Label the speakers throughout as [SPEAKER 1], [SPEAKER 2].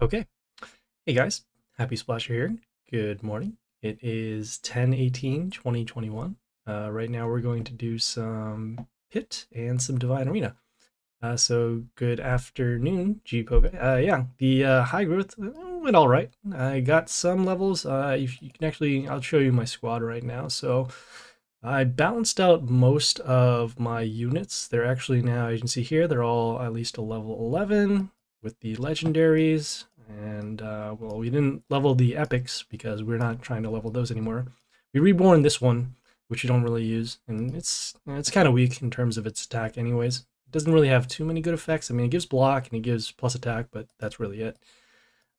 [SPEAKER 1] Okay. Hey guys, Happysplasher here. Good morning. It is 10/18/2021. Right now we're going to do some Pit and some Divine Arena. So good afternoon, GPOVE. Yeah, the high growth went all right. I got some levels. You can actually, I'll show you my squad right now. So I balanced out most of my units. They're actually now, you can see here, they're all at least a level 11 with the legendaries. And well, we didn't level the epics because we're not trying to level those anymore. We reborn this one, which you don't really use, and it's kind of weak in terms of its attack anyways. It doesn't really have too many good effects. I mean, it gives block and it gives plus attack, but that's really it.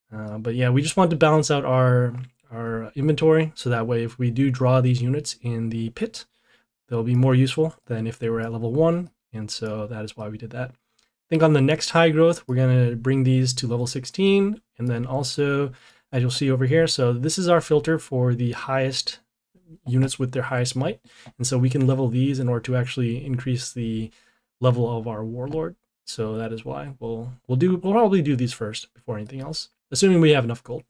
[SPEAKER 1] But yeah, we just want to balance out our inventory so that way if we do draw these units in the pit, they'll be more useful than if they were at level 1, and so that is why we did that. I think on the next high growth, we're going to bring these to level 16, and then also, as you'll see over here, so this is our filter for the highest units with their highest might, and so we can level these in order to actually increase the level of our Warlord. So that is why we'll probably do these first before anything else, assuming we have enough gold.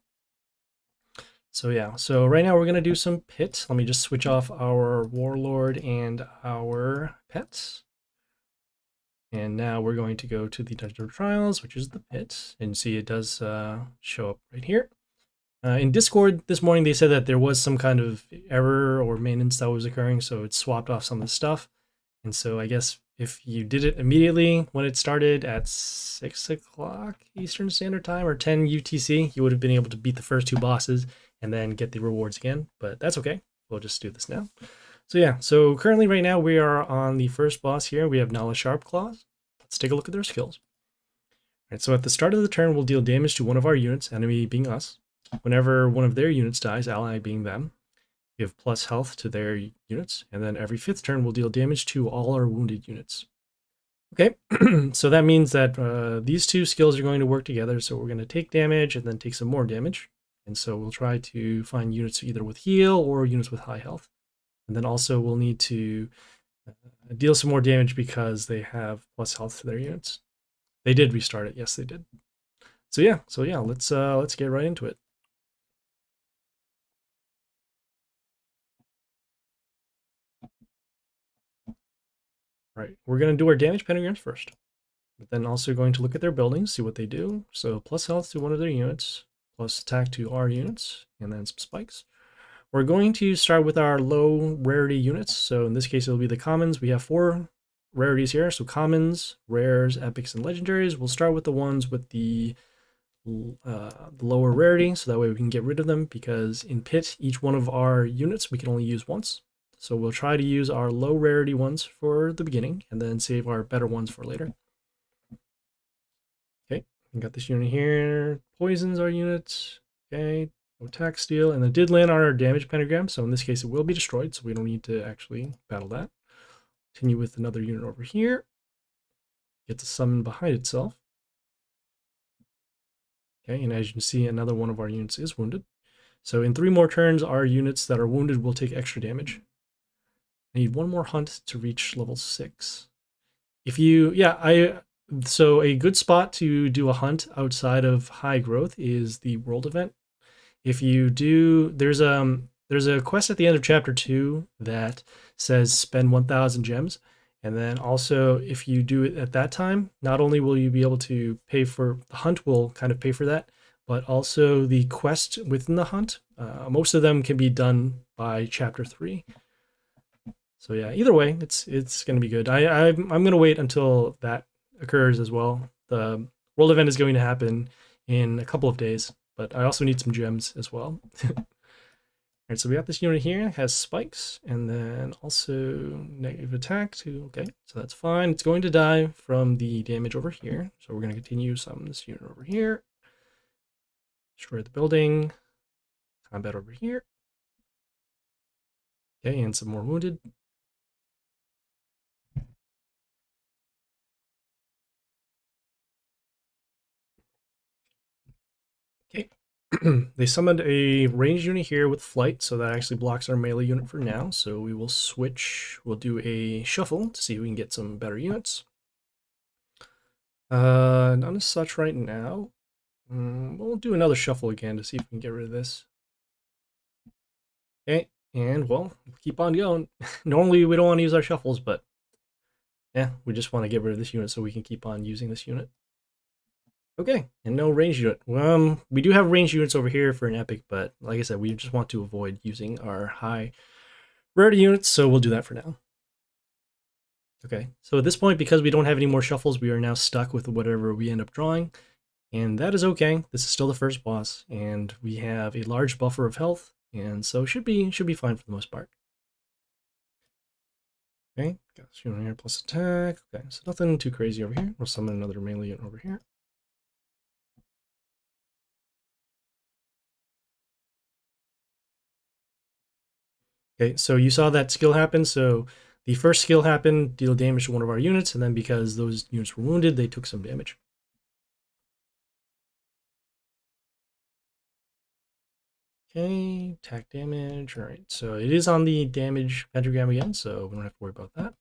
[SPEAKER 1] So yeah, so right now we're gonna do some pit. Let me just switch off our Warlord and our pets. And now we're going to go to the Dungeon of Trials, which is the pit. And see it does show up right here. In Discord this morning, they said that there was some kind of error or maintenance that was occurring, so it swapped off some of the stuff. And so I guess if you did it immediately when it started at 6 o'clock Eastern Standard Time or 10 UTC, you would have been able to beat the first two bosses and then get the rewards again. But that's okay. We'll just do this now. So yeah, so currently right now we are on the first boss here. We have Nala Sharp Claws. Let's take a look at their skills. All right, so at the start of the turn, we'll deal damage to one of our units, enemy being us. Whenever one of their units dies, ally being them, give plus health to their units, and then every 5th turn we'll deal damage to all our wounded units. Okay, so that means that these two skills are going to work together, so we're going to take damage and then take some more damage. And so we'll try to find units either with heal or units with high health. And then also we'll need to deal some more damage because they have plus health to their units. They did restart it, yes they did. So yeah, let's get right into it. Right, we're going to do our damage pentagrams first, but then also going to look at their buildings, see what they do. So plus health to one of their units, plus attack to our units, and then some spikes. We're going to start with our low rarity units. So in this case, it'll be the commons. We have 4 rarities here. So commons, rares, epics, and legendaries. We'll start with the ones with the lower rarity, so that way we can get rid of them, because in pit, each one of our units we can only use once. So we'll try to use our low rarity ones for the beginning and then save our better ones for later. Okay, we got this unit here. Poisons our units. Okay, no attack steal, and it did land on our damage pentagram, so in this case it will be destroyed, so we don't need to actually battle that. Continue with another unit over here. Get to summon behind itself. Okay, and as you can see, another one of our units is wounded. So in 3 more turns, our units that are wounded will take extra damage. I need 1 more hunt to reach level 6. If you, so a good spot to do a hunt outside of high growth is the world event. If you do, there's a quest at the end of chapter 2 that says spend 1,000 gems. And then also, if you do it at that time, not only will you be able to pay for the hunt, will kind of pay for that, but also the quest within the hunt. Most of them can be done by chapter 3. So yeah, either way, it's going to be good. I'm going to wait until that occurs as well. The world event is going to happen in a couple of days, but I also need some gems as well. Alright, so we got this unit here, it has spikes, and then also negative attack too. Okay, so that's fine. It's going to die from the damage over here. So we're going to continue summon this unit over here. Destroy the building. Combat over here. Okay, and some more wounded. Okay. They summoned a ranged unit here with flight, so that actually blocks our melee unit for now. So we will switch. We'll do a shuffle to see if we can get some better units. None as such right now. We'll do another shuffle again to see if we can get rid of this. Okay, and well, keep on going. Normally we don't want to use our shuffles, but yeah, we just want to get rid of this unit so we can keep on using this unit. Okay, and no range unit. We do have range units over here for an epic, but like I said, we just want to avoid using our high rarity units, so we'll do that for now. Okay, so at this point, because we don't have any more shuffles, we are now stuck with whatever we end up drawing, and that is okay. This is still the first boss, and we have a large buffer of health, and so should be fine for the most part. Okay, got this unit here plus attack. Okay, so nothing too crazy over here. We'll summon another melee unit over here. Okay, so you saw that skill happen. So the first skill happened, deal damage to one of our units, and then because those units were wounded, they took some damage. Okay, attack damage. All right, so it is on the damage pentagram again, so we don't have to worry about that.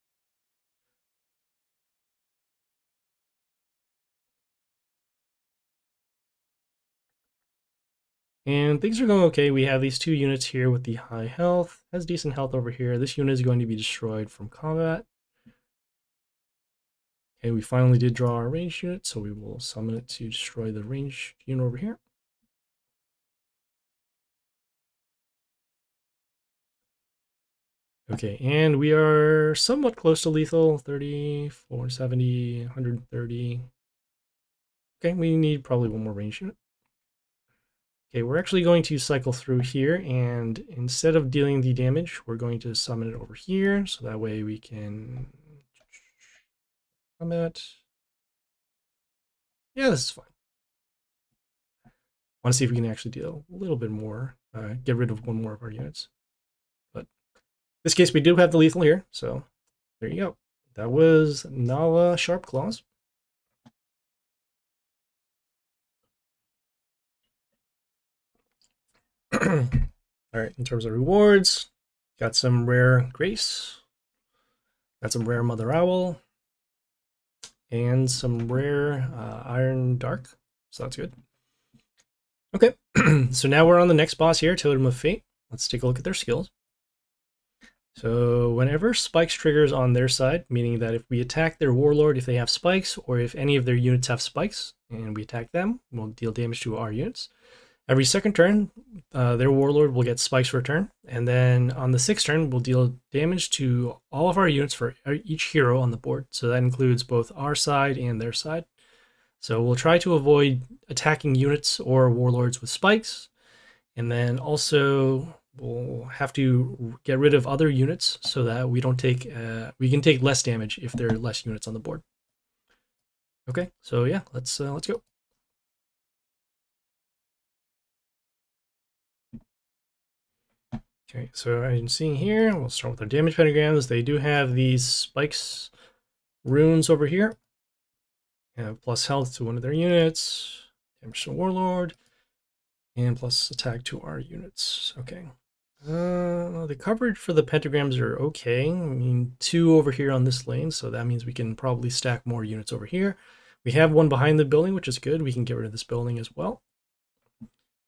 [SPEAKER 1] And things are going okay. We have these two units here with the high health. Has decent health over here. This unit is going to be destroyed from combat. Okay, we finally did draw our ranged unit, so we will summon it to destroy the ranged unit over here. Okay, and we are somewhat close to lethal. 30, 470, 130. Okay, we need probably one more ranged unit. Okay, we're actually going to cycle through here, and instead of dealing the damage, we're going to summon it over here, so that way we can combat. Yeah, this is fine. Want to see if we can actually deal a little bit more, get rid of one more of our units. But in this case, we do have the lethal here, so there you go. That was Nala Sharp Claws. All right, in terms of rewards, got some rare Grace, got some rare Mother Owl, and some rare Iron Dark, so that's good. Okay, so now we're on the next boss here, Totem of Fate. Let's take a look at their skills. So whenever spikes triggers on their side, meaning that if we attack their warlord, if they have spikes, or if any of their units have spikes, and we attack them, we'll deal damage to our units. Every second turn, their warlord will get spikes for a turn, and then on the sixth turn, we'll deal damage to all of our units for each hero on the board. So that includes both our side and their side. So we'll try to avoid attacking units or warlords with spikes, and then also we'll have to get rid of other units so that we don't take we can take less damage if there are less units on the board. Okay, so yeah, let's go. Okay, so as you can see here, we'll start with our damage pentagrams. They do have these spikes runes over here. Have plus health to one of their units, damage to Warlord, and plus attack to our units. Okay. The coverage for the pentagrams are okay. I mean, 2 over here on this lane, so that means we can probably stack more units over here. We have one behind the building, which is good. We can get rid of this building as well.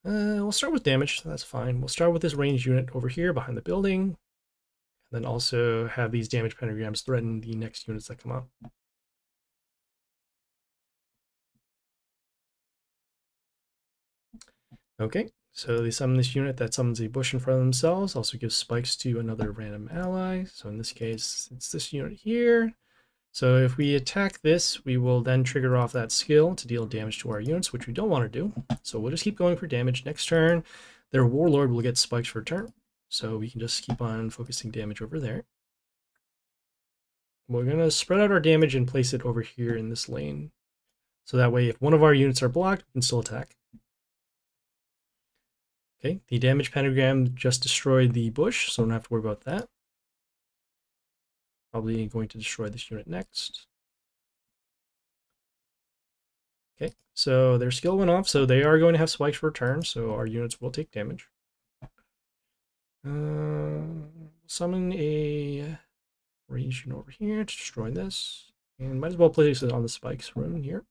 [SPEAKER 1] We'll start with damage, so that's fine. We'll start with this ranged unit over here behind the building, and then also have these damage pentagrams threaten the next units that come up. Okay, so they summon this unit that summons a bush in front of themselves, also gives spikes to another random ally. So in this case, it's this unit here. So if we attack this, we will then trigger off that skill to deal damage to our units, which we don't want to do. So we'll just keep going for damage. Next turn, their warlord will get spikes for a turn. So we can just keep on focusing damage over there. We're going to spread out our damage and place it over here in this lane. So that way, if one of our units are blocked, we can still attack. Okay, the damage pentagram just destroyed the bush, so don't have to worry about that. Probably going to destroy this unit next. Okay, so their skill went off, so they are going to have spikes for a turn, so our units will take damage. Summon a ranged unit over here to destroy this, and might as well place it on the spikes rune here.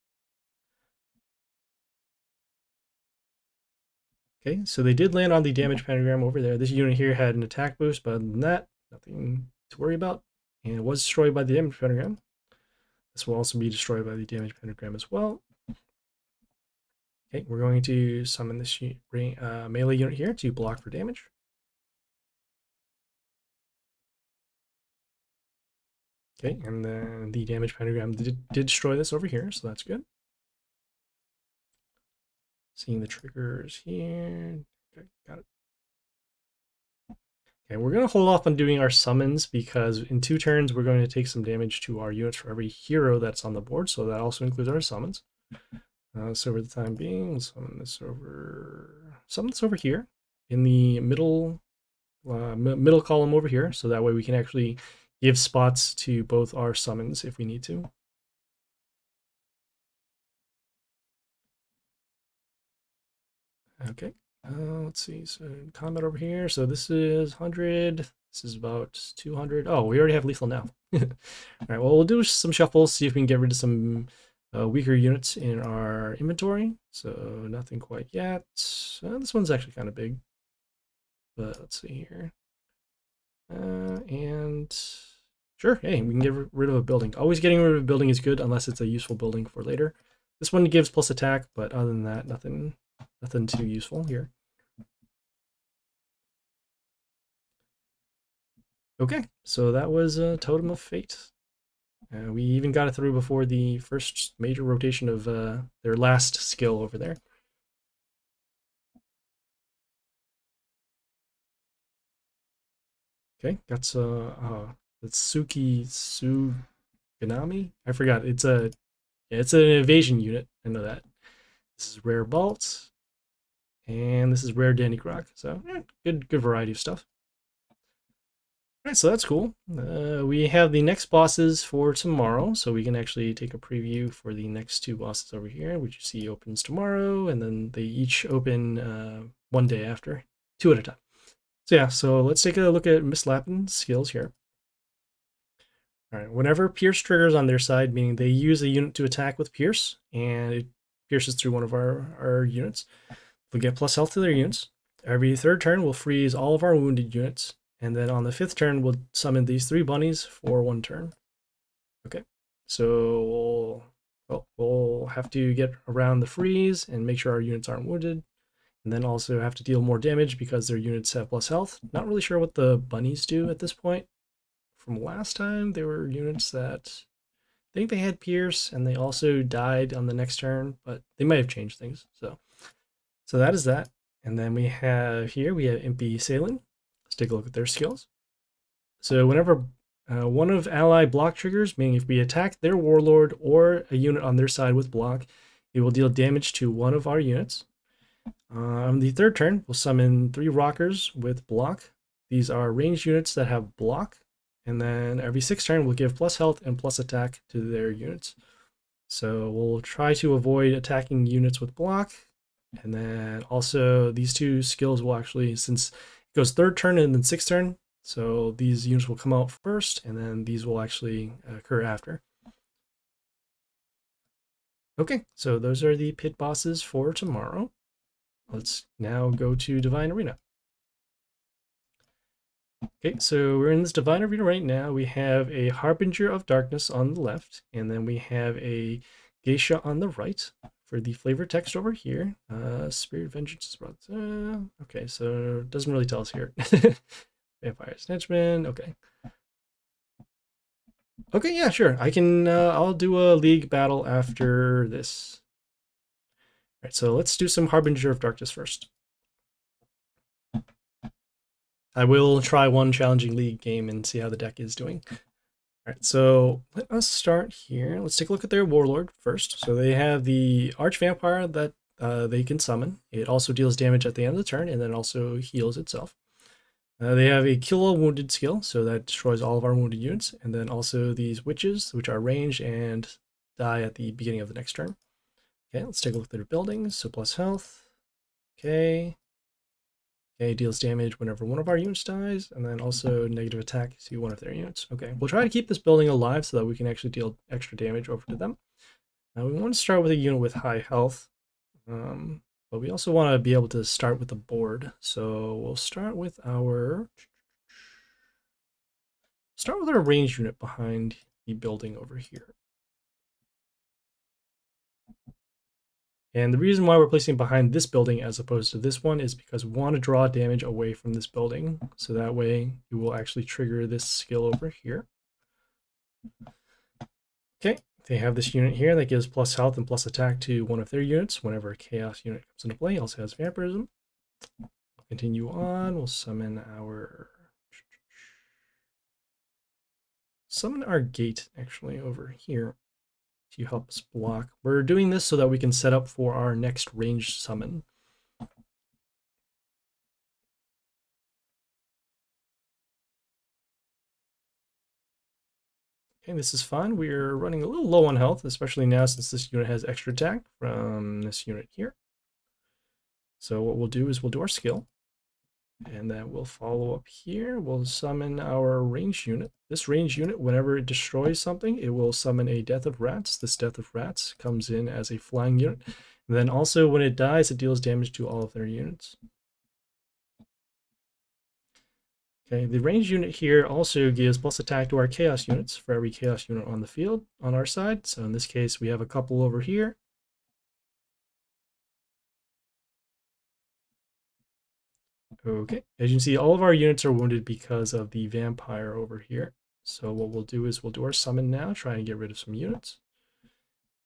[SPEAKER 1] Okay, so they did land on the damage pentagram over there. This unit here had an attack boost, but other than that, nothing to worry about. And it was destroyed by the damage pentagram. This will also be destroyed by the damage pentagram as well. Okay, we're going to summon this melee unit here to block for damage. Okay, and then the damage pentagram did destroy this over here, so that's good. Seeing the triggers here. Okay, got it. Okay, we're going to hold off on doing our summons because in 2 turns we're going to take some damage to our units for every hero that's on the board, so that also includes our summons. So for the time being, we'll summon this over here in the middle column over here, so that way we can actually give spots to both our summons if we need to. Okay, let's see, so combat over here, so this is 100, this is about 200. Oh, we already have lethal now. All right, well, we'll do some shuffles, see if we can get rid of some weaker units in our inventory, so nothing quite yet. This one's actually kind of big, but let's see here. And sure, hey, we can get rid of a building. Always getting rid of a building is good unless it's a useful building for later. This one gives plus attack, but other than that, nothing too useful here. Okay, so that was Totem of Fate. We even got it through before the first major rotation of their last skill over there. Okay, got the Suganami. I forgot. It's an evasion unit. I know that. This is rare Bolt, and this is rare Danny Grog. So yeah, good variety of stuff. All right, so that's cool. We have the next bosses for tomorrow, so we can actually take a preview for the next two bosses over here, which you see opens tomorrow, and then they each open one day after, 2 at a time. So yeah, so let's take a look at Miss Lapin's skills here. All right, whenever Pierce triggers on their side, meaning they use a unit to attack with Pierce, and it pierces through one of our units, they'll get plus health to their units. Every third turn, we'll freeze all of our wounded units. And then on the 5th turn, we'll summon these 3 bunnies for 1 turn. Okay, so we'll have to get around the freeze and make sure our units aren't wounded. And then also have to deal more damage because their units have plus health. Not really sure what the bunnies do at this point. From last time, they were units that I think they had Pierce and they also died on the next turn, but they might have changed things. So that is that. And then we have Impy Celyn. Let's take a look at their skills. So whenever one of ally block triggers, meaning if we attack their warlord or a unit on their side with block, it will deal damage to one of our units. On the 3rd turn, we'll summon 3 rockers with block. These are ranged units that have block. And then every 6th turn, we'll give plus health and plus attack to their units. So we'll try to avoid attacking units with block. And then also these 2 skills will actually, since goes 3rd turn and then 6th turn, so these units will come out first and then these will actually occur after. Okay, so those are the pit bosses for tomorrow. Let's now go to Divine Arena. Okay, so we're in this Divine Arena right now. We have a Harbinger of Darkness on the left, and then we have a Geisha on the right. For the flavor text over here, Spirit Vengeance is brought. Okay, so it doesn't really tell us here. Vampire Snatchman. Okay. Okay, yeah, sure. I can. I'll do a league battle after this. All right, so let's do some Harbinger of Darkness first. I will try one challenging league game and see how the deck is doing. All right, so let us start here. Let's take a look at their Warlord first. So they have the Arch Vampire that they can summon. It also deals damage at the end of the turn and then also heals itself. They have a Kill All Wounded skill, so that destroys all of our wounded units. And then also these Witches, which are ranged and die at the beginning of the next turn. Okay, let's take a look at their buildings. So plus health. Okay. Okay, deals damage whenever one of our units dies, and then also negative attack to one of their units. Okay, we'll try to keep this building alive so that we can actually deal extra damage over to them. Now we want to start with a unit with high health, but we also want to be able to start with the board. So we'll start with our ranged unit behind the building over here. And the reason why we're placing it behind this building as opposed to this one is because we want to draw damage away from this building. So that way it will actually trigger this skill over here. Okay, they have this unit here that gives plus health and plus attack to one of their units whenever a chaos unit comes into play. It also has vampirism. We'll continue on. We'll summon our gate actually over here to help us block. We're doing this so that we can set up for our next ranged summon. Okay, this is fun. We're running a little low on health, especially now since this unit has extra attack from this unit here. So what we'll do is we'll do our skill. And then we'll follow up here. We'll summon our range unit. This range unit, whenever it destroys something, it will summon a Death of Rats. This Death of Rats comes in as a flying unit. And then also when it dies, it deals damage to all of their units. Okay, the range unit here also gives plus attack to our chaos units for every chaos unit on the field on our side. So in this case, we have a couple over here. Okay, as you can see, all of our units are wounded because of the vampire over here. So what we'll do is we'll do our summon now, trying to get rid of some units.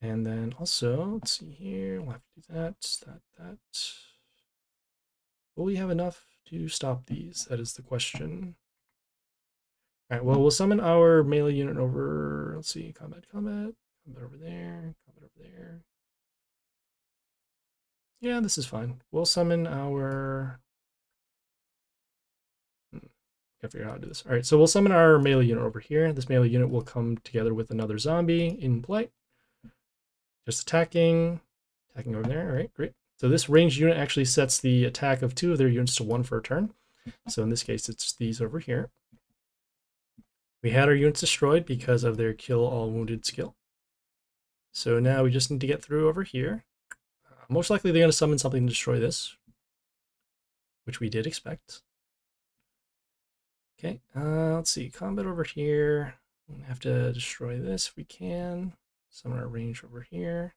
[SPEAKER 1] And then also, let's see here, we'll have to do that. Will we have enough to stop these? That is the question. All right, well, we'll summon our melee unit over, let's see, combat over there, combat over there. Yeah, this is fine. We'll summon our... Gotta figure out how to do this. All right, so we'll summon our melee unit over here. This melee unit will come together with another zombie in play. Just attacking over there. All right, great. So this ranged unit actually sets the attack of 2 of their units to 1 for a turn. So in this case, it's these over here. We had our units destroyed because of their kill all wounded skill. So now we just need to get through over here. Most likely they're going to summon something to destroy this, which we did expect. Okay, let's see, combat over here. We have to destroy this if we can. Summon our range over here.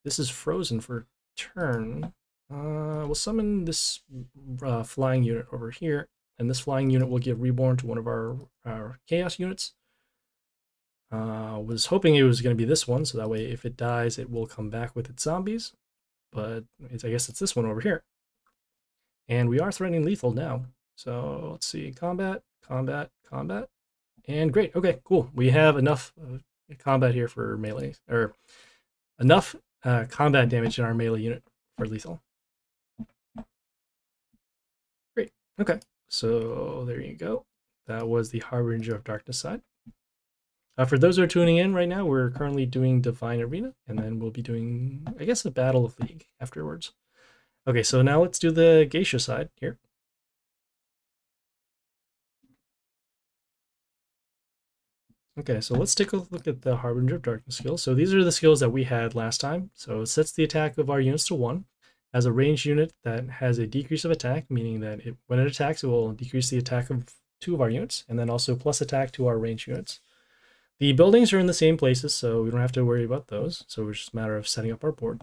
[SPEAKER 1] This is frozen for turn. We'll summon this flying unit over here, and this flying unit will give reborn to one of our chaos units. Was hoping it was going to be this one, so that way if it dies, it will come back with its zombies. But I guess it's this one over here. And we are threatening lethal now. So let's see, combat. And great, okay, cool. We have enough combat here for melee, or enough combat damage in our melee unit for lethal. Great, okay. So there you go. That was the Harbinger of Darkness side. For those who are tuning in right now, we're currently doing Divine Arena, and then we'll be doing, I guess, a Battle of League afterwards. Okay, so now let's do the Geisha side here. Okay, so let's take a look at the Harbinger of Darkness skills. So these are the skills that we had last time. So it sets the attack of our units to 1. As a ranged unit that has a decrease of attack, meaning that when it attacks, it will decrease the attack of 2 of our units, and then also plus attack to our ranged units. The buildings are in the same places, so we don't have to worry about those. So it's just a matter of setting up our board.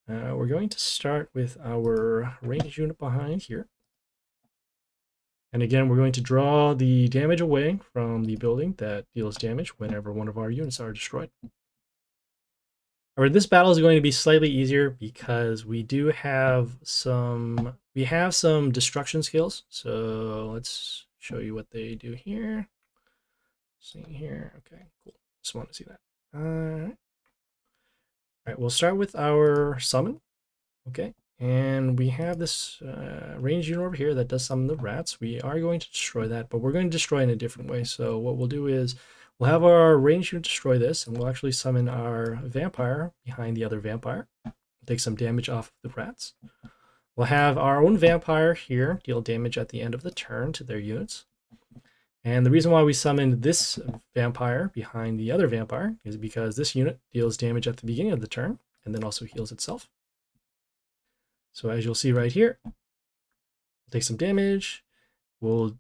[SPEAKER 1] We're going to start with our ranged unit behind here. And again, we're going to draw the damage away from the building that deals damage whenever one of our units are destroyed. Alright, this battle is going to be slightly easier because we do have some destruction skills. So let's show you what they do here. See here. Okay, cool. Just want to see that. Alright, we'll start with our summon. Okay, and we have this ranged unit over here that does summon the rats. We are going to destroy that, but we're going to destroy in a different way. So what we'll do is we'll have our ranged unit destroy this, and we'll actually summon our vampire behind the other vampire. We'll take some damage off of the rats. We'll have our own vampire here deal damage at the end of the turn to their units. And the reason why we summoned this vampire behind the other vampire is because this unit deals damage at the beginning of the turn and then also heals itself. So as you'll see right here, we'll take some damage. We'll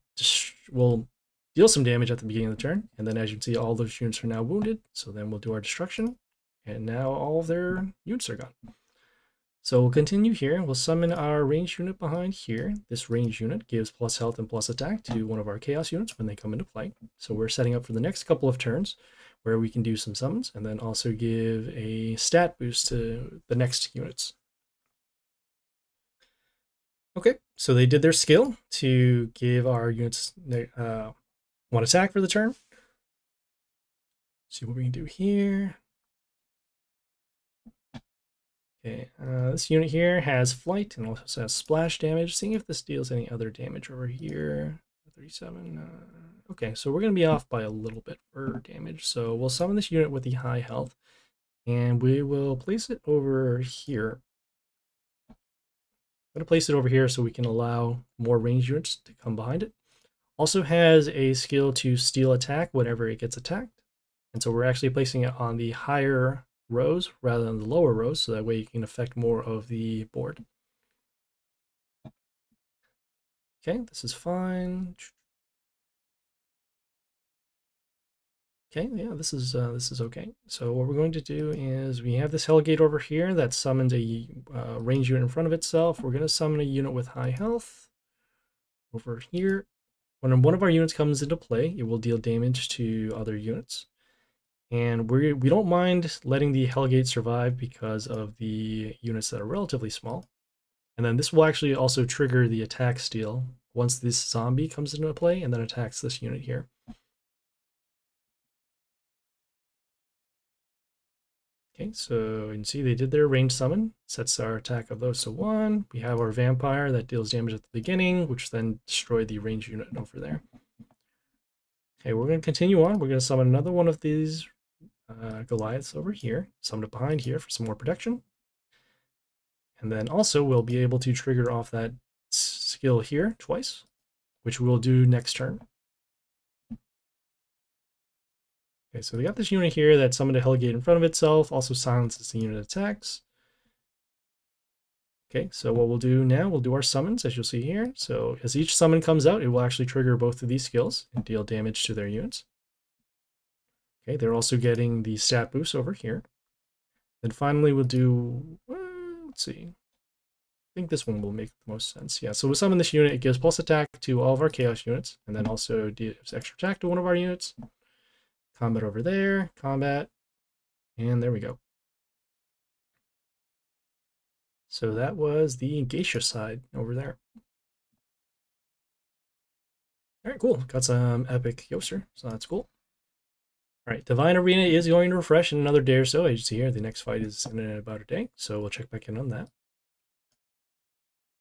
[SPEAKER 1] deal some damage at the beginning of the turn, and then as you can see, all those units are now wounded. So then we'll do our destruction, and now all of their units are gone. So we'll continue here. We'll summon our ranged unit behind here. This ranged unit gives plus health and plus attack to one of our chaos units when they come into play. So we're setting up for the next couple of turns where we can do some summons and then also give a stat boost to the next units. Okay, so they did their skill to give our units 1 attack for the turn. See what we can do here. Okay, this unit here has flight and also has splash damage. Seeing if this deals any other damage over here. 37. Okay, so we're going to be off by a little bit for damage. So we'll summon this unit with the high health, and we will place it over here. I'm going to place it over here so we can allow more ranged units to come behind it. Also has a skill to steal attack whenever it gets attacked. And so we're actually placing it on the higher rows rather than the lower rows, so that way you can affect more of the board. Okay, this is fine. Okay, yeah, this is okay. So what we're going to do is we have this Hellgate over here that summons a ranged unit in front of itself. We're going to summon a unit with high health over here. When one of our units comes into play, it will deal damage to other units. And we don't mind letting the Hellgate survive because of the units that are relatively small. And then this will actually also trigger the attack steal once this zombie comes into play and then attacks this unit here. Okay, so you can see they did their range summon, sets our attack of those to 1. We have our vampire that deals damage at the beginning, which then destroyed the ranged unit over there. Okay, we're going to continue on. We're going to summon another one of these Goliaths over here, summon it behind here for some more protection. And then also we'll be able to trigger off that skill here twice, which we'll do next turn. Okay, so we got this unit here that summoned a Hellgate in front of itself, also silences the unit attacks. Okay, so what we'll do now, we'll do our summons, as you'll see here. So as each summon comes out, it will actually trigger both of these skills and deal damage to their units. Okay, they're also getting the stat boost over here. Then finally we'll do, let's see. I think this one will make the most sense. Yeah, so we'll summon this unit. It gives plus attack to all of our chaos units, and then also gives extra attack to one of our units. Combat over there, combat, and there we go. So that was the Geisha side over there. All right, cool. Got some epic Yoster, so that's cool. All right, Divine Arena is going to refresh in another day or so. As you see here, the next fight is in about a day, so we'll check back in on that.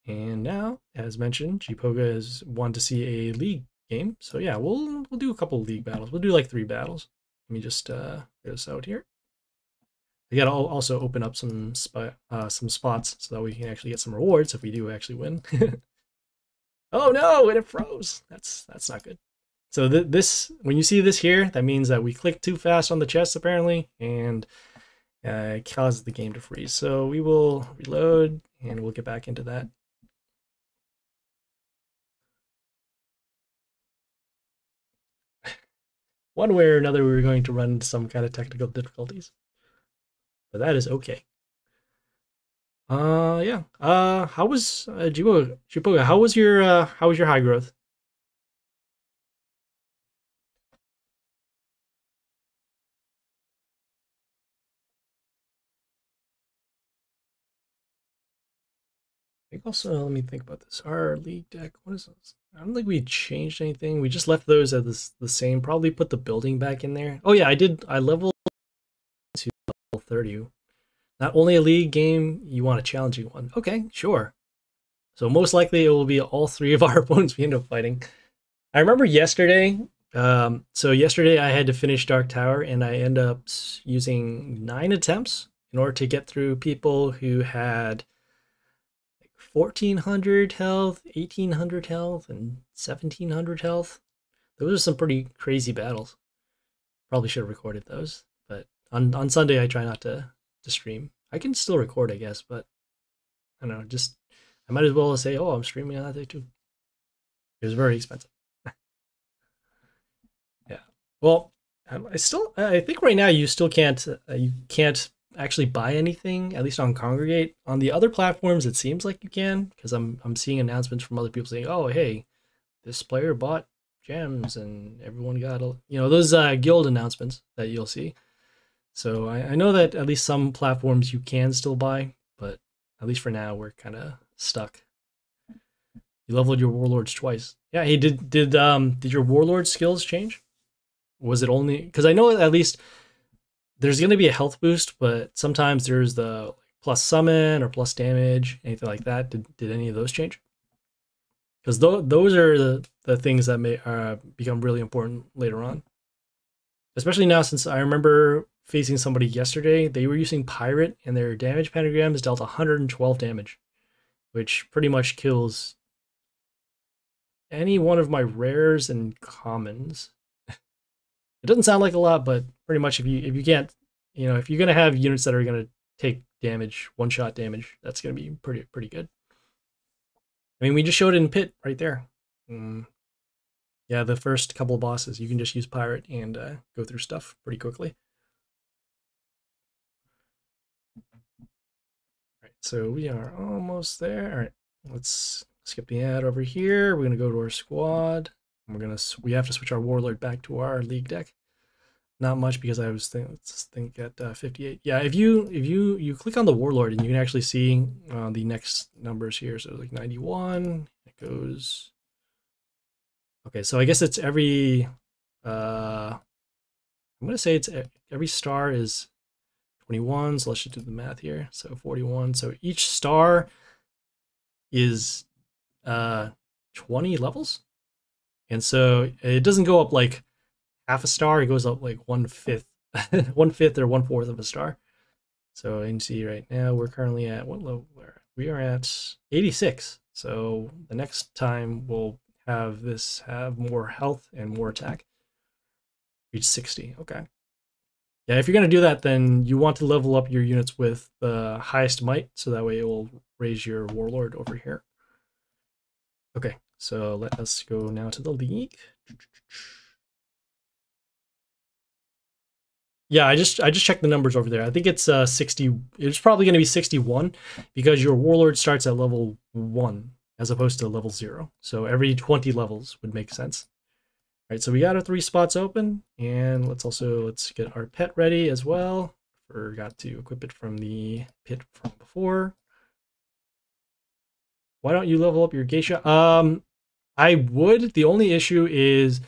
[SPEAKER 1] And now, as mentioned, Gpoga has wanted to see a league game, so yeah, we'll do a couple of league battles. We'll do like 3 battles. Let me just get this out here. We gotta also open up some spots so that we can actually get some rewards if we do actually win. Oh no, and it froze. That's not good. So this, when you see this here, that means that we clicked too fast on the chest apparently, and it causes the game to freeze. So we will reload and we'll get back into that. One way or another, we were going to run into some kind of technical difficulties, but that is okay. Yeah. How was Gpoga? How was your high growth? I think also, let me think about this. Our league deck, what is this? I don't think we changed anything. We just left those as the same. Probably put the building back in there. Oh yeah, I did. I leveled to level 30. Not only a league game, you want a challenging one. Okay, sure. So most likely it will be all 3 of our opponents we end up fighting. I remember yesterday. So yesterday I had to finish Dark Tower, and I ended up using 9 attempts in order to get through people who had 1400 health, 1800 health, and 1700 health. Those are some pretty crazy battles. Probably should have recorded those, but on Sunday I try not to stream. I can still record, I guess, but I don't know, just I might as well say, oh, I'm streaming on that day too. It was very expensive. Yeah. Well, I think right now you still can't actually buy anything, at least on Congregate. On the other platforms, it seems like you can, because I'm seeing announcements from other people saying, "Oh, hey, this player bought gems, and everyone got those guild announcements that you'll see." So I know that at least some platforms you can still buy, but at least for now we're kind of stuck. You leveled your warlords twice. Yeah. Hey, did your warlord skills change? Was it only because I know at least there's going to be a health boost, but sometimes there's the plus summon or plus damage, anything like that. Did any of those change? Because those are the things that may become really important later on. Especially now, since I remember facing somebody yesterday, they were using Pirate, and their damage pentagrams dealt 112 damage. which pretty much kills any one of my rares and commons. It doesn't sound like a lot, but pretty much if you can't, you know, if you're gonna have units that are gonna take damage, one-shot damage, that's gonna be pretty good. I mean, we just showed it in Pit right there. Yeah, the first couple of bosses, you can just use Pirate and go through stuff pretty quickly. All right, so we are almost there. All right, let's skip the ad over here. We're gonna go to our squad. We have to switch our Warlord back to our League deck. Not much because I was think at 58. Yeah, if you click on the Warlord and you can actually see the next numbers here. So like 91. It goes. Okay, so I guess it's every. I'm gonna say it's every star is 21. So let's just do the math here. So 41. So each star is 20 levels, and so it doesn't go up like half a star. It goes up like 1/5, 1/5 or 1/4 of a star. So you can see right now we're currently at what level? We are at 86. So the next time we'll have this have more health and more attack. Reach 60. Okay. Yeah, if you're gonna do that, then you want to level up your units with the highest might, so that way it will raise your Warlord over here. Okay, so let us go now to the League. Yeah, I just checked the numbers over there. I think it's 60. It's probably going to be 61 because your Warlord starts at level 1 as opposed to level 0. So every 20 levels would make sense. All right, so we got our 3 spots open, and let's get our pet ready as well. Forgot to equip it from the pit from before. Why don't you level up your geisha? I would. The only issue is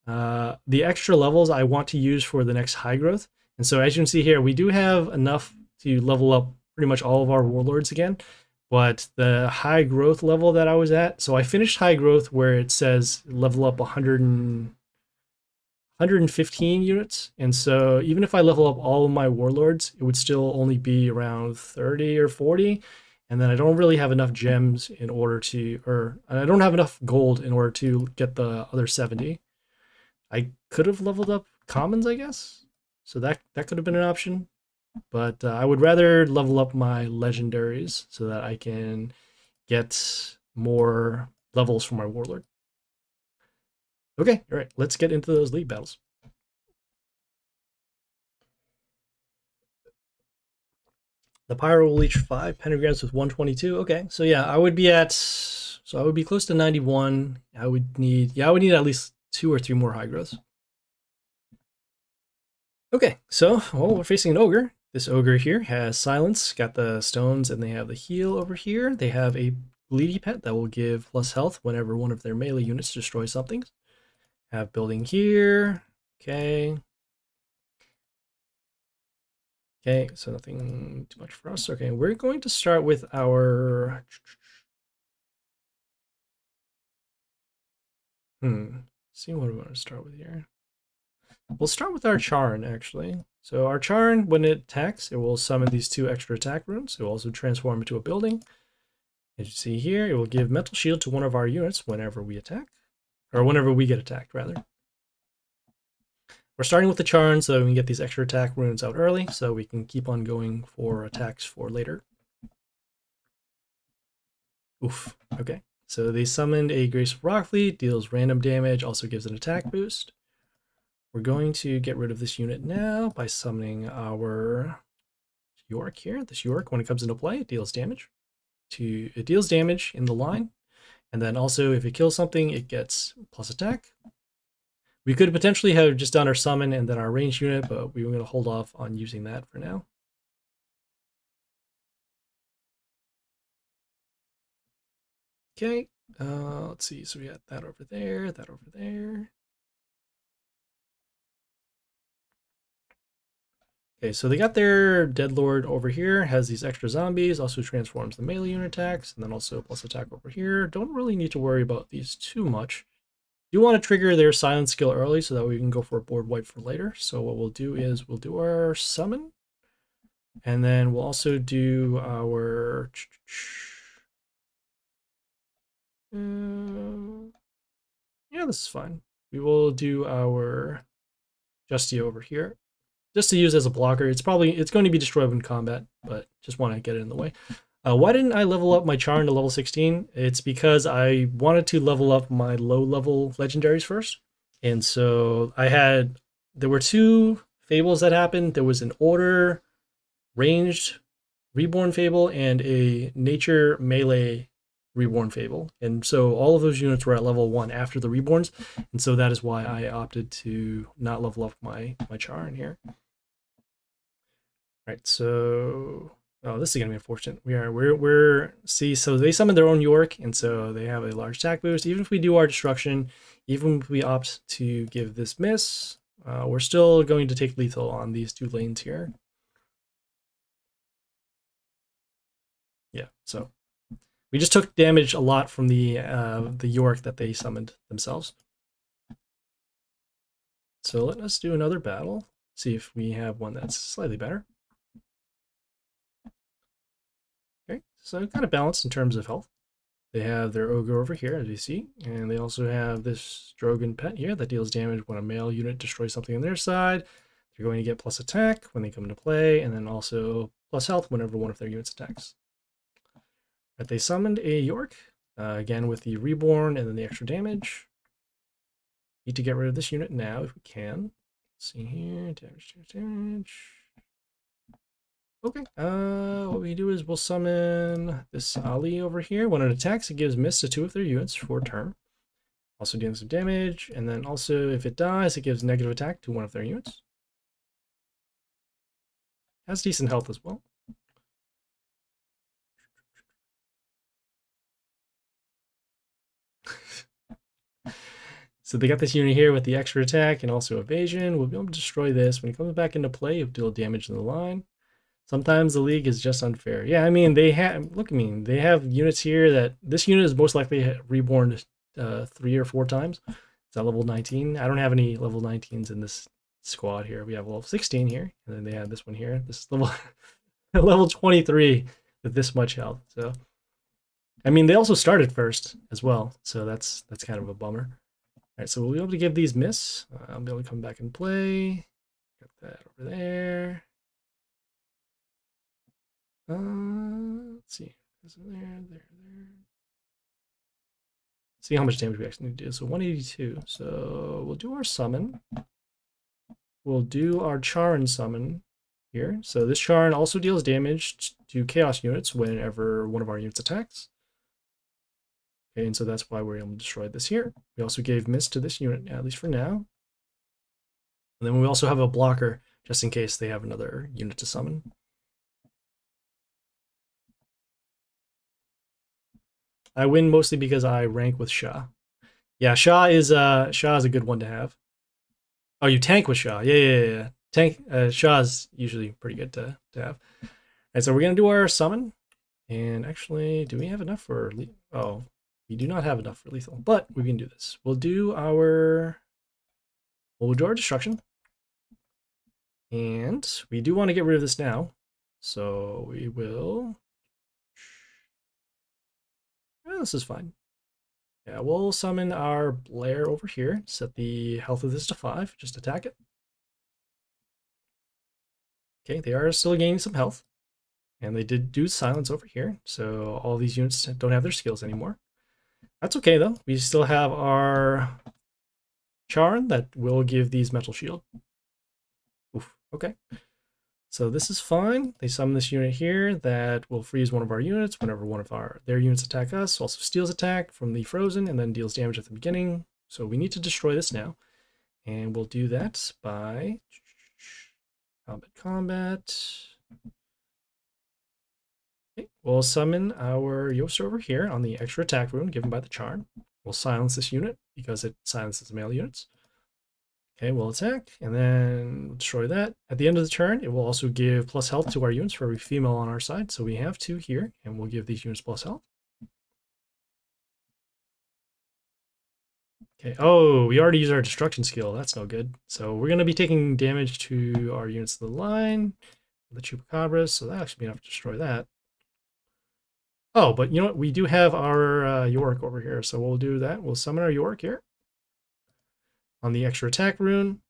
[SPEAKER 1] the extra levels I want to use for the next high growth. And so as you can see here, we do have enough to level up pretty much all of our Warlords again. But the high growth level that I was at, so I finished high growth where it says level up 115 units. And so even if I level up all of my Warlords, it would still only be around 30 or 40. And then I don't really have enough gems in order to, or I don't have enough gold in order to get the other 70. I could have leveled up commons, I guess. So that could have been an option. But I would rather level up my legendaries so that I can get more levels for my Warlord. Okay, all right, let's get into those league battles. The Pyro will leech 5 pentagrams with 122. Okay, so yeah, I would be close to 91. I would need at least 2 or 3 more high growths. Okay, so we're facing an ogre. This ogre here has silence, got the stones, and they have the heal over here. They have a bleedy pet that will give plus health whenever one of their melee units destroys something. Have building here. Okay. Okay, so nothing too much for us. Okay, we're going to start with our... See what we want to start with here. We'll start with our Charn, actually. So our Charn, when it attacks, it will summon these 2 extra attack runes. It will also transform into a building. As you see here, it will give Mental Shield to one of our units whenever we attack. Or whenever we get attacked, rather. We're starting with the Charn so we can get these extra attack runes out early, so we can keep on going for attacks for later. Oof, okay. So they summoned a Grace of Rockfleet, deals random damage, also gives an attack boost. We're going to get rid of this unit now by summoning our York here. This York, when it comes into play, it deals damage. It deals damage in the line, and then also if it kills something, it gets plus attack. We could potentially have just done our summon and then our ranged unit, but we were going to hold off on using that for now. Okay, let's see. So we got that over there, that over there. Okay, so they got their Deadlord over here, has these extra zombies, also transforms the melee unit attacks, and then also plus attack over here. Don't really need to worry about these too much. You want to trigger their silence skill early so that we can go for a board wipe for later. So what we'll do is we'll do our summon, and then we'll also do our Yeah, this is fine. We will do our Justy over here, just to use as a blocker. It's going to be destroyed in combat, but just want to get it in the way. Why didn't I level up my Charn to level 16? It's because I wanted to level up my low-level legendaries first. And so there were two fables that happened. There was an Order ranged Reborn Fable and a Nature melee Reborn Fable. And so all of those units were at level 1 after the Reborns. And so that is why I opted to not level up my Charn here. Right, so this is gonna be unfortunate. See, so they summon their own York, and so they have a large attack boost. Even if we do our destruction, even if we opt to give this miss, we're still going to take lethal on these two lanes here. Yeah, so we just took damage a lot from the York that they summoned themselves. So let us do another battle. See if we have one that's slightly better. Okay, so kind of balanced in terms of health. They have their Ogre over here, as you see, and they also have this Drogon pet here that deals damage when a male unit destroys something on their side. They're going to get plus attack when they come into play, and then also plus health whenever one of their units attacks. But they summoned a York, again with the Reborn and then the extra damage. Need to get rid of this unit now if we can. Let's see here, damage. Okay, what we do is we'll summon this Ali over here. When it attacks, it gives miss to 2 of their units for a turn. Also dealing some damage, and then also if it dies, it gives negative attack to 1 of their units. Has decent health as well. So they got this unit here with the extra attack and also evasion. We'll be able to destroy this. When it comes back into play, you'll deal damage in the line. Sometimes the league is just unfair. Yeah, I mean, they have, look, I mean, they have units here that, this unit is most likely reborn 3 or 4 times. It's at level 19. I don't have any level 19s in this squad here. We have level 16 here, and then they have this one here. This is level, level 23 with this much health. So, I mean, they also started first as well, so that's kind of a bummer. All right, so we'll be able to give these miss. I'll be able to come back and play. Got that over there. Let's see. There. See how much damage we actually need to do. So 182. So we'll do our summon. We'll do our Charn summon here. So this Charn also deals damage to chaos units whenever one of our units attacks. Okay, and so that's why we're able to destroy this here. We also gave miss to this unit, at least for now. And then we also have a blocker just in case they have another unit to summon. I win mostly because I rank with Shah. Yeah, Shah is a good one to have. Oh, you tank with Shah. Yeah. Tank Shah is usually pretty good to have. And so we're gonna do our summon. And actually, do we have enough for oh, we do not have enough for lethal, but we can do this. We'll do our destruction. And we do want to get rid of this now. So we will. This is fine. Yeah, we'll summon our Blair over here. Set the health of this to 5. Just attack it. Okay, they are still gaining some health. And they did do silence over here. So all these units don't have their skills anymore. That's okay, though. We still have our Charn that will give these metal shield. Oof, okay. So this is fine. They summon this unit here that will freeze one of our units whenever one of their units attack us. Also steals attack from the frozen and then deals damage at the beginning. So we need to destroy this now. And we'll do that by combat. Okay, we'll summon our Yoster over here on the extra attack rune given by the Charn. We'll silence this unit because it silences male units. Okay, we'll attack, and then destroy that. At the end of the turn, it will also give plus health to our units for every female on our side. So we have 2 here, and we'll give these units plus health. Okay, oh, we already used our destruction skill. That's no good. So we're going to be taking damage to our units of the line, the Chupacabras, so that'll actually be enough to destroy that. Oh, but you know what? We do have our York over here, so we'll do that. We'll summon our York here on the extra attack rune.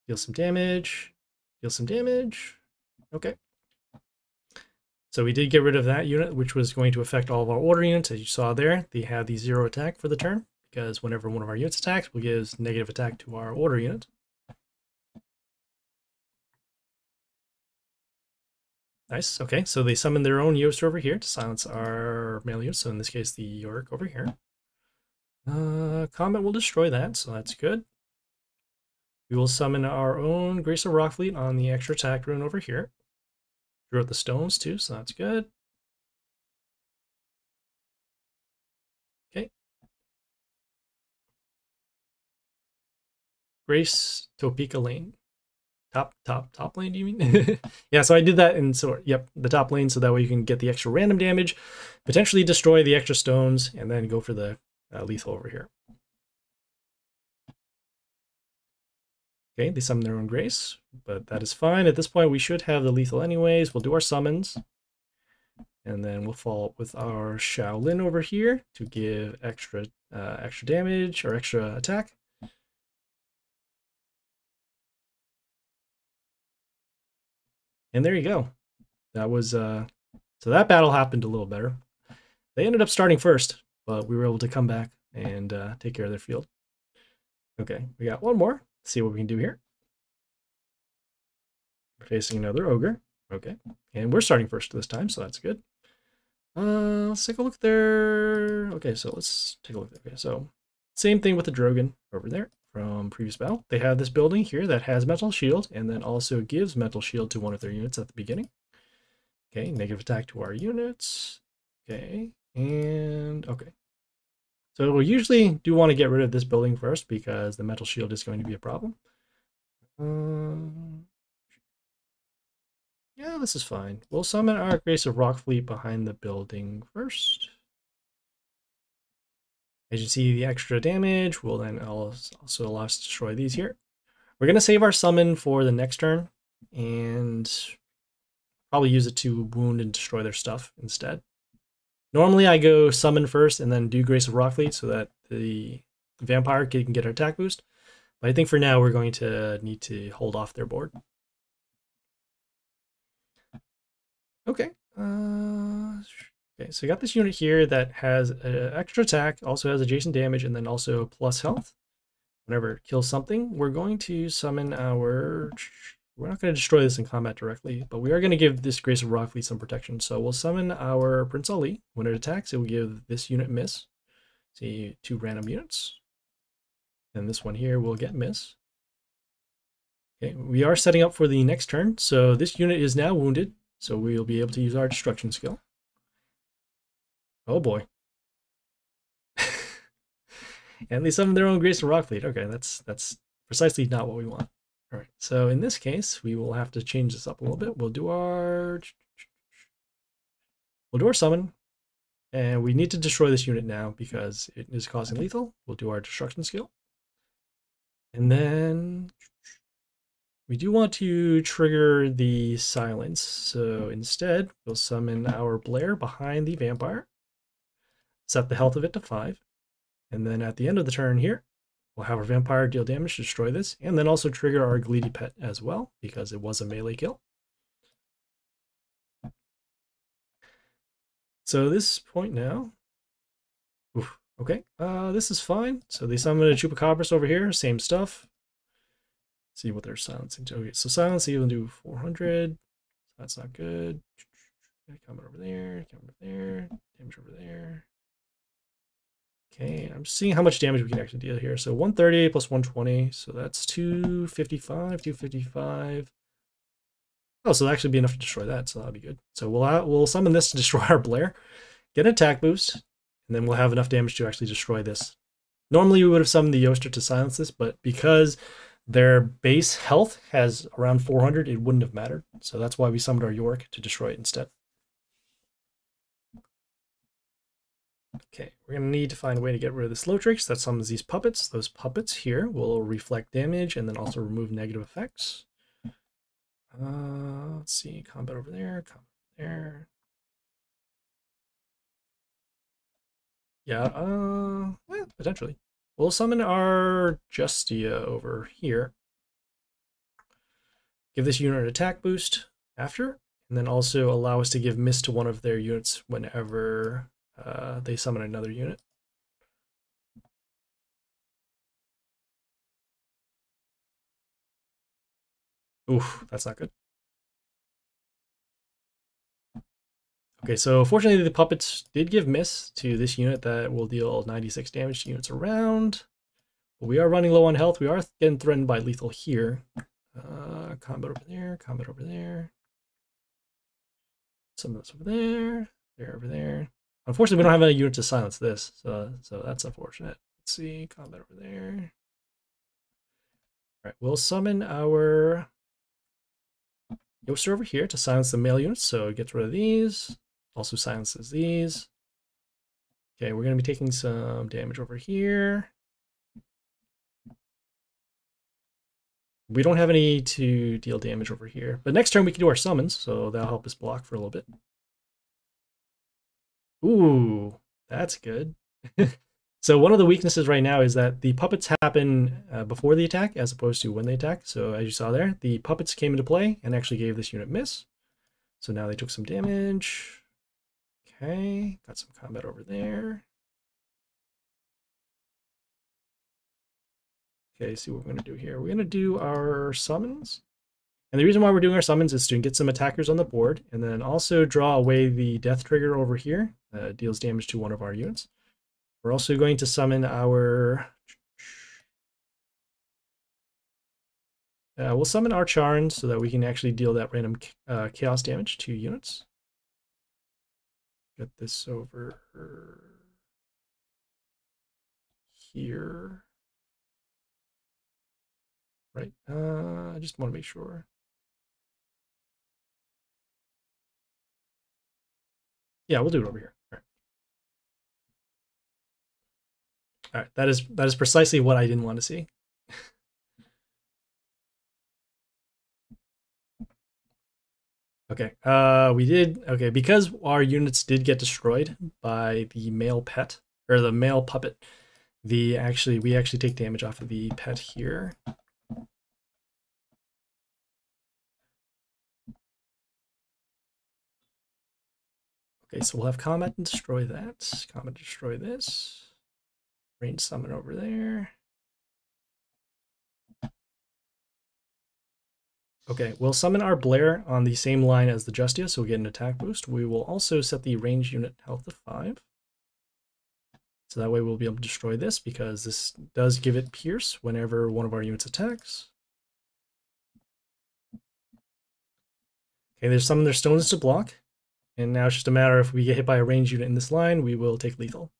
[SPEAKER 1] Deal some damage. Deal some damage. Okay. So we did get rid of that unit, which was going to affect all of our order units. As you saw there, they have the 0 attack for the turn, because whenever one of our units attacks, we'll give negative attack to our order unit. Nice. Okay, so they summon their own Yost over here to silence our male Yost. So in this case, the York over here. Combat will destroy that, so that's good. We will summon our own Grace of Rockfleet on the extra attack rune over here. Drew out the stones too, so that's good. Okay. Grace Topeka Lane. Top lane, do you mean? Yeah, so I did that in, so, yep, the top lane, so that way you can get the extra random damage, potentially destroy the extra stones, and then go for the lethal over here. Okay, they summon their own Grace, but that is fine. At this point, we should have the lethal anyways. We'll do our summons, and then we'll follow up with our Shaolin over here to give extra damage, or extra attack. And there you go. That was, so that battle happened a little better. They ended up starting first, but we were able to come back and take care of their field. Okay, we got one more. Let's see what we can do here. We're facing another ogre. Okay, and we're starting first this time, so that's good. Let's take a look there. Okay, so let's take a look there. Okay, so same thing with the Drogon over there from previous battle. They have this building here that has Metal Shield, and then also gives Metal Shield to one of their units at the beginning. Okay, negative attack to our units. Okay, and okay. So we usually do want to get rid of this building first because the Metal Shield is going to be a problem. Yeah, this is fine. We'll summon our Grace of Rockfleet behind the building first. As you see, the extra damage will then also allow us to destroy these here. We're going to save our summon for the next turn and probably use it to wound and destroy their stuff instead. Normally I go summon first and then do Grace of Rockfleet so that the vampire can get our attack boost. But I think for now we're going to need to hold off their board. Okay. Okay, so we got this unit here that has extra attack, also has adjacent damage, and then also plus health. Whenever it kills something, we're going to summon our... We're not going to destroy this in combat directly, but we are going to give this Grace of Rockfleet some protection. So we'll summon our Prince Ali. When it attacks, it will give this unit miss. See, 2 random units. And this one here will get miss. Okay, we are setting up for the next turn. So this unit is now wounded, so we'll be able to use our destruction skill. Oh boy. And they summon their own Grace of Rockfleet. Okay, that's precisely not what we want. All right, so in this case, we will have to change this up a little bit. We'll do our summon, and we need to destroy this unit now because it is causing lethal. We'll do our destruction skill. And then we do want to trigger the silence. So instead, we'll summon our Blair behind the vampire, set the health of it to 5. And then at the end of the turn here, we'll have our vampire deal damage to destroy this, and then also trigger our Gleedy Pet as well, because it was a melee kill. So this point now, okay, this is fine. So they summon a Chupacabras over here, same stuff. See what they're silencing to. Okay, so silence, you will do 400. That's not good. Coming over there, damage over there. Okay, I'm seeing how much damage we can actually deal here. So 130 plus 120, so that's 255. Oh, so that'll actually be enough to destroy that, so that'll be good. So we'll summon this to destroy our Blair, get an attack boost, and then we'll have enough damage to actually destroy this. Normally we would have summoned the Yoster to silence this, but because their base health has around 400, it wouldn't have mattered. So that's why we summoned our York to destroy it instead. Okay, we're going to need to find a way to get rid of the slow tricks. That summons these puppets. Those puppets here will reflect damage and then also remove negative effects. Let's see, combat over there, combat over there. Yeah, potentially. We'll summon our Justia over here. Give this unit an attack boost after, and then also allow us to give miss to one of their units whenever they summon another unit. Oof, that's not good. Okay, so fortunately the puppets did give miss to this unit that will deal 96 damage to units around. But we are running low on health. We are getting threatened by lethal here. Combat over there, combat over there. Some of this over there, there over there. Unfortunately, we don't have any unit to silence this, so that's unfortunate. Let's see, combat over there. All right, we'll summon our Yoster over here to silence the male units, so it gets rid of these. Also silences these. Okay, we're going to be taking some damage over here. We don't have any to deal damage over here. But next turn we can do our summons, so that'll help us block for a little bit. Ooh, that's good. So one of the weaknesses right now is that the puppets happen before the attack as opposed to when they attack. So as you saw there, the puppets came into play and actually gave this unit miss. So now they took some damage. Okay, got some combat over there. Okay, see what we're going to do here. We're going to do our summons. And the reason why we're doing our summons is to get some attackers on the board, and then also draw away the death trigger over here. Deals damage to one of our units. We're also going to summon our... we'll summon our Charn so that we can actually deal that random chaos damage to units. Get this over here. Right, I just want to make sure. Yeah, we'll do it over here. All right, that is precisely what I didn't want to see. Okay, okay, because our units did get destroyed by the male pet, or the male puppet, we actually take damage off of the pet here. Okay, so we'll have combat and destroy that. Combat destroy this. Range summon over there. Okay, we'll summon our Blair on the same line as the Justia, so we get an attack boost. We will also set the range unit health to 5. So that way we'll be able to destroy this, because this does give it Pierce whenever one of our units attacks. Okay, there's some of their stones to block. And now it's just a matter if we get hit by a ranged unit in this line, we will take lethal.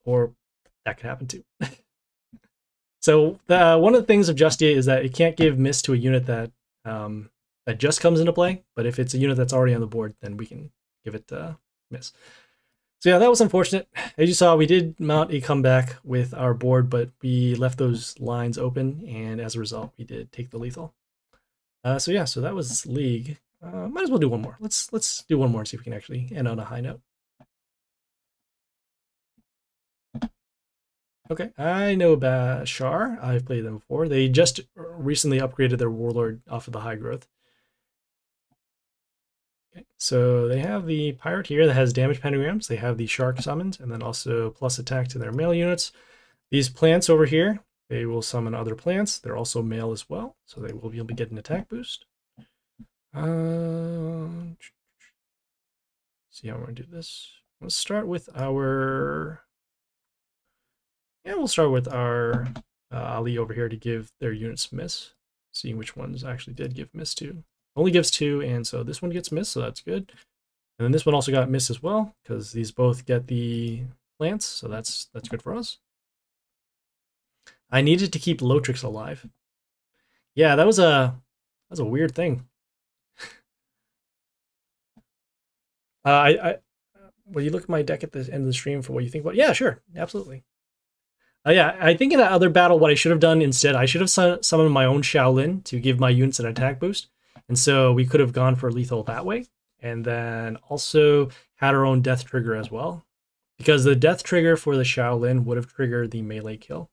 [SPEAKER 1] Or that could happen too. So one of the things of Justia is that it can't give miss to a unit that that just comes into play. But if it's a unit that's already on the board, then we can give it miss. So yeah, that was unfortunate. As you saw, we did mount a comeback with our board, but we left those lines open, and as a result, we did take the lethal. So yeah, so that was League. Might as well do one more. Let's do one more and see if we can actually end on a high note. Okay, I know Bashar. I've played them before. They just recently upgraded their Warlord off of the high growth. Okay, so they have the Pirate here that has damage pentagrams. They have the Shark summons, and then also plus attack to their male units. These plants over here, they will summon other plants. They're also male as well, so they will be able to get an attack boost. See how we're going to do this. Let's start with our... Yeah, we'll start with our Ali over here to give their units miss. Seeing which ones actually did give miss to. Only gives 2, and so this one gets miss, so that's good. And then this one also got miss as well, because these both get the plants, so that's good for us. I needed to keep Lotrix alive. Yeah, that was a weird thing. Will you look at my deck at the end of the stream for what you think about? Yeah, sure, absolutely. Yeah, I think in that other battle, what I should have done instead, I should have summoned my own Shaolin to give my units an attack boost. And so we could have gone for lethal that way. and then also had our own death trigger as well, because the death trigger for the Shaolin would have triggered the melee kill.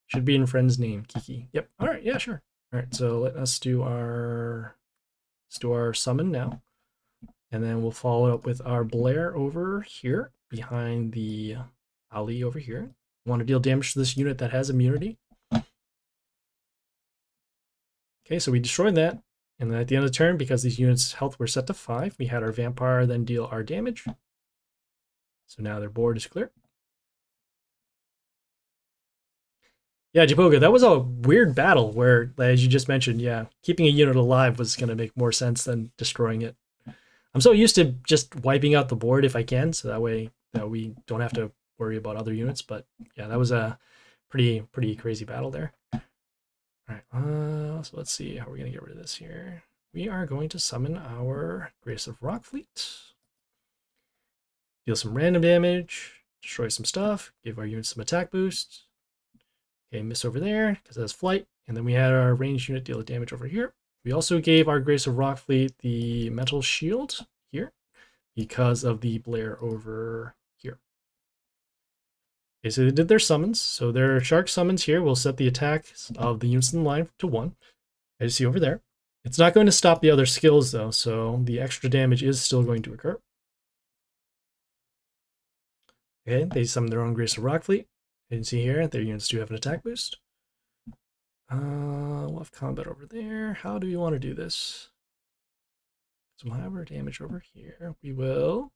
[SPEAKER 1] Should be in friend's name, Kiki. Yep. All right. Yeah, sure. All right. So let's do our summon now, and then we'll follow up with our Blair over here behind the Ali over here. Want to deal damage to this unit that has immunity. Okay, so we destroyed that, and then at the end of the turn, because these units' health were set to 5, we had our Vampire then deal our damage. So now their board is clear. Yeah, Jipoga, that was a weird battle where, as you just mentioned, yeah, keeping a unit alive was going to make more sense than destroying it. I'm so used to just wiping out the board if I can, so that way that we don't have to worry about other units. But yeah, that was a pretty crazy battle there. All right, so let's see how we're going to get rid of this here. We are going to summon our Grace of Rockfleet. Deal some random damage, destroy some stuff, give our units some attack boost. Okay, miss over there because that's flight. And then we had our ranged unit deal damage over here. We also gave our Grace of Rockfleet the metal shield here because of the Blair over here. Okay, so they did their summons. So their shark summons here will set the attacks of the units in the line to 1. As you see over there. It's not going to stop the other skills though, so the extra damage is still going to occur. Okay, they summon their own Grace of Rockfleet. You can see here, their units do have an attack boost. We'll have combat over there. How do we want to do this? So we'll have our damage over here. We will.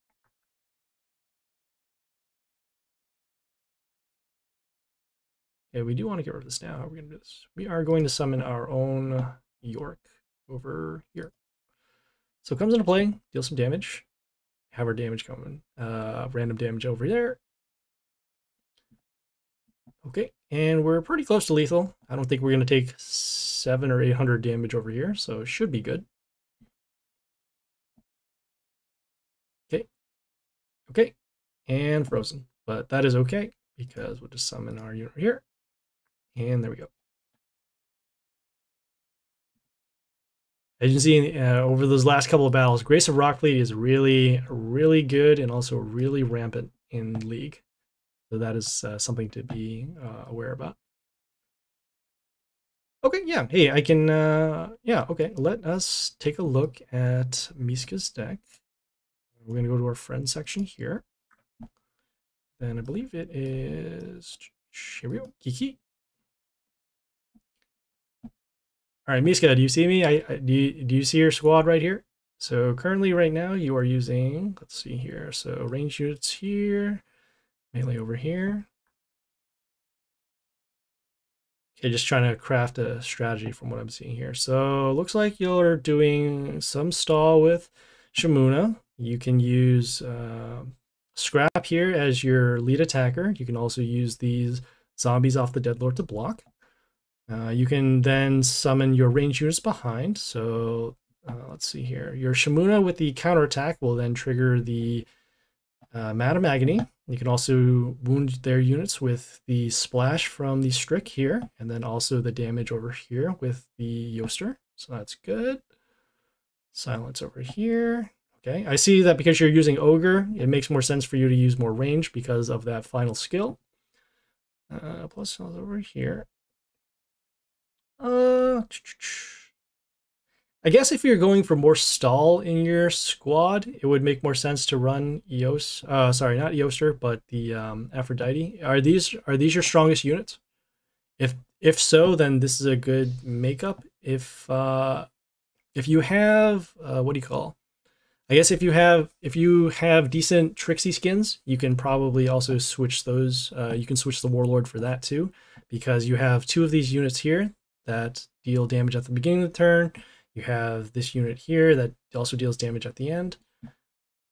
[SPEAKER 1] Okay, we do want to get rid of this now. How are we going to do this? We are going to summon our own York over here. So it comes into play, deal some damage. Have our damage coming. Random damage over there. Okay, and we're pretty close to lethal. I don't think we're going to take 700 or 800 damage over here, so it should be good. Okay, and frozen. But that is okay, because we'll just summon our unit here. And there we go. As you can see, over those last couple of battles, Grace of Rockfleet is really good and also really rampant in League. So that is something to be aware about. Okay, yeah. Hey, I can, yeah, okay. Let us take a look at Miska's deck. We're going to go to our friend section here. Then I believe it is, here we go, Kiki. All right, Miska, do you see me? Do you see your squad right here? So currently right now you are using, let's see here. So range units here, melee over here. Okay, just trying to craft a strategy from what I'm seeing here. So it looks like you're doing some stall with Shamuna. You can use Scrap here as your lead attacker. You can also use these zombies off the Deadlord to block. You can then summon your ranged units behind. So let's see here. Your Shamuna with the counterattack will then trigger the Madam Agony. You can also wound their units with the splash from the Strick here, and then also the damage over here with the Yoster. So that's good. Silence over here. Okay, I see that because you're using Ogre, it makes more sense for you to use more range because of that final skill. Plus over here. I guess if you're going for more stall in your squad, it would make more sense to run Eos. Sorry, not Eoster, but the Aphrodite. Are these your strongest units? If so, then this is a good makeup. If you have what do you call? I guess if you have decent Trixy skins, you can probably also switch those. You can switch the Warlord for that too, because you have 2 of these units here that deal damage at the beginning of the turn. You have this unit here that also deals damage at the end.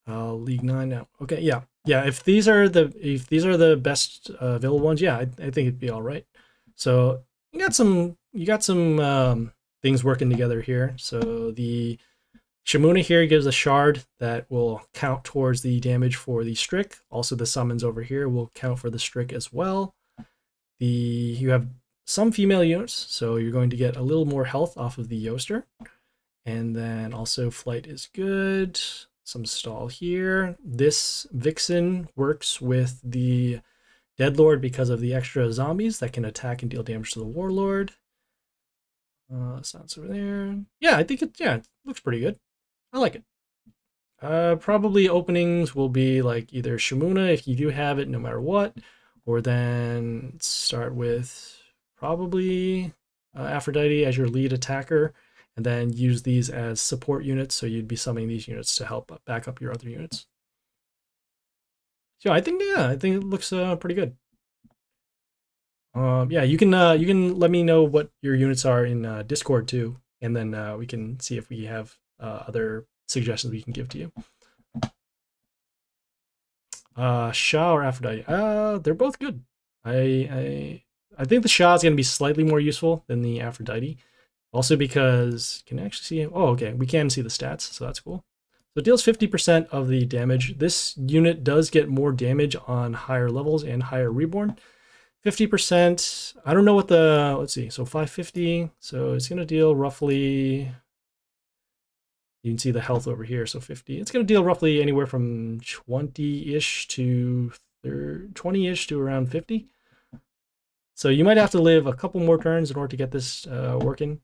[SPEAKER 1] League 9 now. Okay, yeah. If these are the best available ones, yeah, I think it'd be all right. So you got some things working together here. So the Shamuna here gives a shard that will count towards the damage for the Strick. Also, the summons over here will count for the Strick as well. You have some female units, so you're going to get a little more health off of the Yoster. And then also flight is good. Some stall here. This Vixen works with the Deadlord because of the extra zombies that can attack and deal damage to the Warlord. Sounds over there. Yeah, I think it looks pretty good. I like it. Probably openings will be like either Shamuna if you do have it no matter what, or then start with probably Aphrodite as your lead attacker, and then use these as support units, so you'd be summoning these units to help back up your other units. So I think it looks pretty good. Yeah, you can let me know what your units are in Discord too, and then we can see if we have other suggestions we can give to you. Shah or Aphrodite? They're both good. I think the Shah is going to be slightly more useful than the Aphrodite. Also because, can I actually see? Oh, okay, we can see the stats, so that's cool. So it deals 50% of the damage. This unit does get more damage on higher levels and higher reborn. 50%, I don't know what the, let's see, so 550, so it's going to deal roughly, you can see the health over here, so 50. It's going to deal roughly anywhere from 20-ish to 20-ish to around 50. So you might have to live a couple more turns in order to get this working.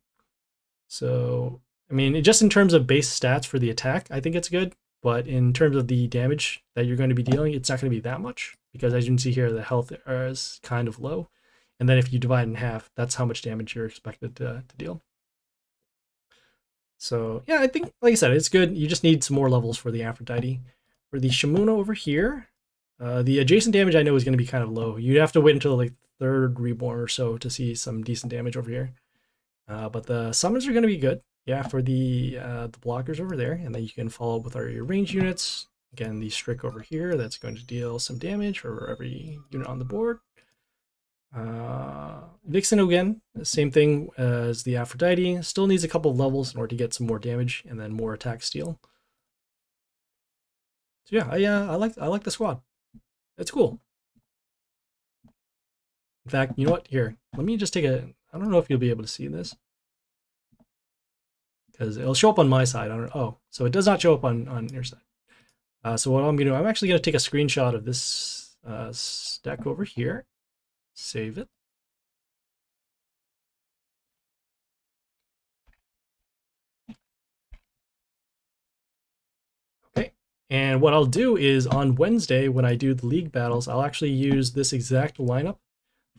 [SPEAKER 1] So, I mean, just in terms of base stats for the attack, I think it's good. But in terms of the damage that you're going to be dealing, it's not going to be that much. Because as you can see here, the health is kind of low. And then if you divide in half, that's how much damage you're expected to deal. So, yeah, I think, like I said, it's good. You just need some more levels for the Aphrodite. For the Shamuna over here, the adjacent damage I know is going to be kind of low. You'd have to wait until like third reborn or so to see some decent damage over here. But the summons are going to be good. Yeah, for the blockers over there. And then you can follow up with your range units. Again, the Strick over here, that's going to deal some damage for every unit on the board. Vixen again, same thing as the Aphrodite. Still needs a couple of levels in order to get some more damage and then more attack steal. So yeah, I like the squad. It's cool. In fact, you know what? Here, let me just take a. I don't know if you'll be able to see this because it'll show up on my side. I don't. Oh, so it does not show up on your side. So what I'm gonna do, I'm actually gonna take a screenshot of this stack over here. Save it. Okay, and what I'll do is on Wednesday when I do the league battles, I'll actually use this exact lineup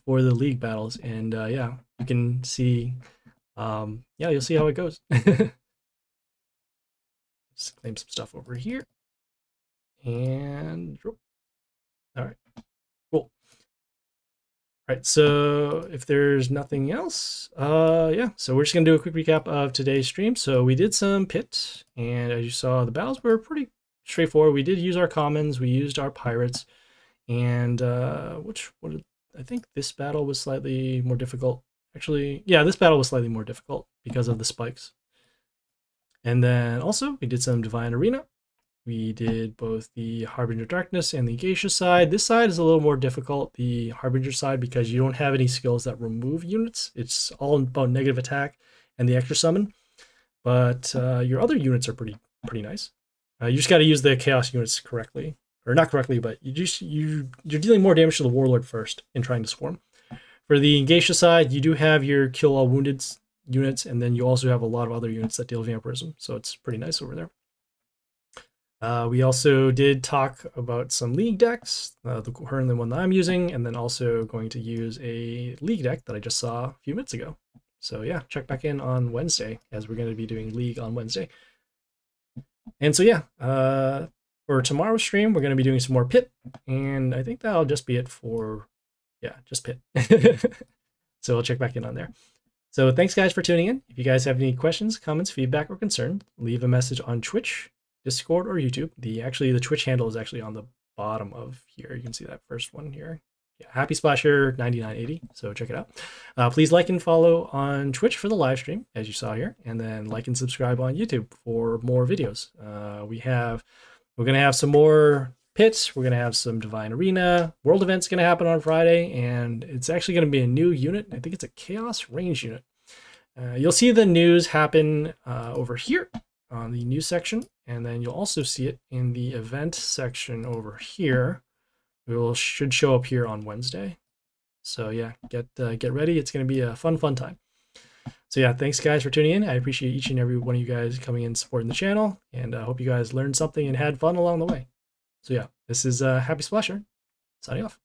[SPEAKER 1] for the league battles, and yeah, you can see, yeah, you'll see how it goes. Just claim some stuff over here, and all right. Right, so if there's nothing else, yeah, so we're just gonna do a quick recap of today's stream. So we did some pit, and as you saw, the battles were pretty straightforward. We did use our commons, we used our pirates, and I think this battle was slightly more difficult. Actually, yeah, this battle was slightly more difficult because of the spikes. And then also we did some Divine Arena. We did both the Harbinger of Darkness and the Geisha side. This side is a little more difficult, the Harbinger side, because you don't have any skills that remove units. It's all about negative attack and the extra summon. But your other units are pretty nice. You just got to use the chaos units correctly. Or not correctly, but you're dealing more damage to the Warlord first in trying to swarm. For the Geisha side, you do have your kill all wounded units, and then you also have a lot of other units that deal vampirism. So it's pretty nice over there. We also did talk about some league decks, currently the one that I'm using, and then also going to use a league deck that I just saw a few minutes ago. So yeah, check back in on Wednesday, as we're going to be doing league on Wednesday. And so yeah, for tomorrow's stream, we're going to be doing some more pit, and I think that'll just be it for, yeah, just pit. So I'll check back in on there. So thanks guys for tuning in. If you guys have any questions, comments, feedback, or concern, leave a message on Twitch, Discord, or YouTube. The Twitch handle is actually on the bottom of here. You can see that first one here. Yeah, Happysplasher 9980. So check it out. Please like and follow on Twitch for the live stream, as you saw here, and then like and subscribe on YouTube for more videos. We're gonna have some more pits. We're gonna have some Divine Arena. World event's gonna happen on Friday, and it's actually gonna be a new unit. I think it's a Chaos range unit. You'll see the news happen over here on the news section, and then you'll also see it in the event section over here. It should show up here on Wednesday. So yeah, get ready. It's going to be a fun time. So yeah, thanks guys for tuning in. I appreciate each and every one of you guys coming in and supporting the channel, and I hope you guys learned something and had fun along the way. So yeah, this is Happysplasher signing off.